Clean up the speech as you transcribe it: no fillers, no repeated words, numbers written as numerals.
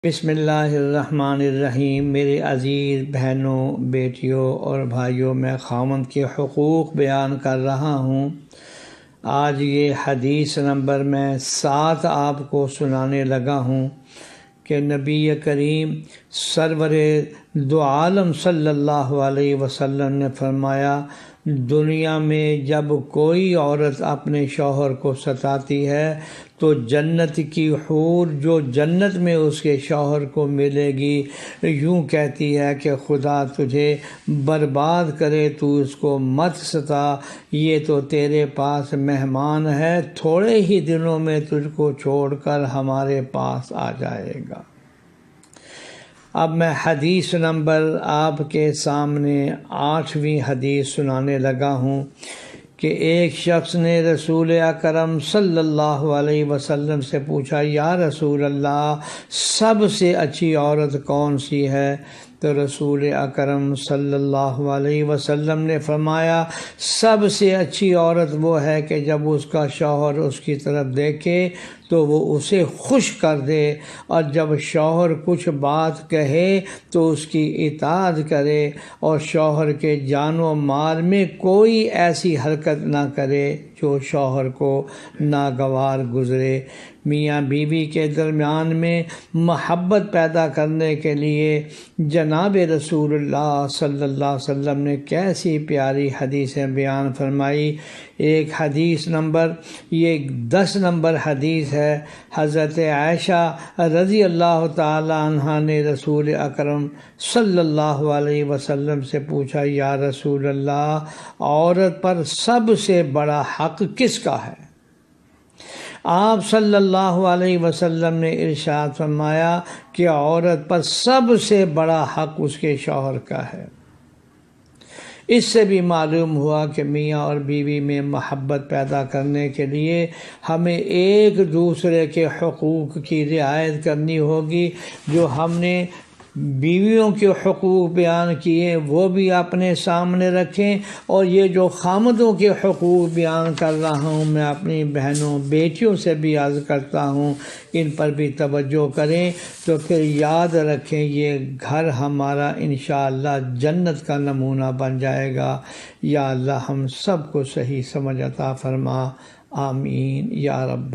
بسم اللہ الرحمن الرحیم۔ میرے عزیز بہنوں، بیٹیوں اور بھائیوں، میں خاوند کے حقوق بیان کر رہا ہوں۔ آج یہ حدیث نمبر میں 7 آپ کو سنانے لگا ہوں کہ نبی کریم سرور دو عالم صلی اللہ علیہ وسلم نے فرمایا، دنیا میں جب کوئی عورت اپنے شوہر کو ستاتی ہے تو جنت کی حور جو جنت میں اس کے شوہر کو ملے گی یوں کہتی ہے کہ خدا تجھے برباد کرے، تو اس کو مت ستا، یہ تو تیرے پاس مہمان ہے، تھوڑے ہی دنوں میں تجھ کو چھوڑ کر ہمارے پاس آ جائے گا۔ اب میں حدیث نمبر آپ کے سامنے 8ویں حدیث سنانے لگا ہوں کہ ایک شخص نے رسول اکرم صلی اللہ علیہ وسلم سے پوچھا، یا رسول اللہ، سب سے اچھی عورت کون سی ہے؟ تو رسول اکرم صلی اللہ علیہ وسلم نے فرمایا، سب سے اچھی عورت وہ ہے کہ جب اس کا شوہر اس کی طرف دیکھے تو وہ اسے خوش کر دے، اور جب شوہر کچھ بات کہے تو اس کی اطاعت کرے، اور شوہر کے جان و مال میں کوئی ایسی حرکت نہ کرے جو شوہر کو ناگوار گزرے۔ میاں بیوی کے درمیان میں محبت پیدا کرنے کے لیے جناب رسول اللہ صلی اللہ علیہ وسلم نے کیسی پیاری حدیثیں بیان فرمائی۔ ایک حدیث نمبر، یہ 10 نمبر حدیث ہے۔ حضرت عائشہ رضی اللہ تعالی عنہا نے رسول اکرم صلی اللہ علیہ وسلم سے پوچھا، یا رسول اللہ، عورت پر سب سے بڑا حق کس کا ہے؟ آپ صلی اللہ علیہ وسلم نے ارشاد فرمایا کہ عورت پر سب سے بڑا حق اس کے شوہر کا ہے۔ اس سے بھی معلوم ہوا کہ میاں اور بیوی میں محبت پیدا کرنے کے لیے ہمیں ایک دوسرے کے حقوق کی رعایت کرنی ہوگی۔ جو ہم نے بیویوں کے حقوق بیان کیے وہ بھی اپنے سامنے رکھیں، اور یہ جو خامدوں کے حقوق بیان کر رہا ہوں میں اپنی بہنوں بیٹیوں سے بھی عرض کرتا ہوں، ان پر بھی توجہ کریں، تو پھر یاد رکھیں یہ گھر ہمارا انشاءاللہ جنت کا نمونہ بن جائے گا۔ یا اللہ ہم سب کو صحیح سمجھ عطا فرما، آمین یا رب۔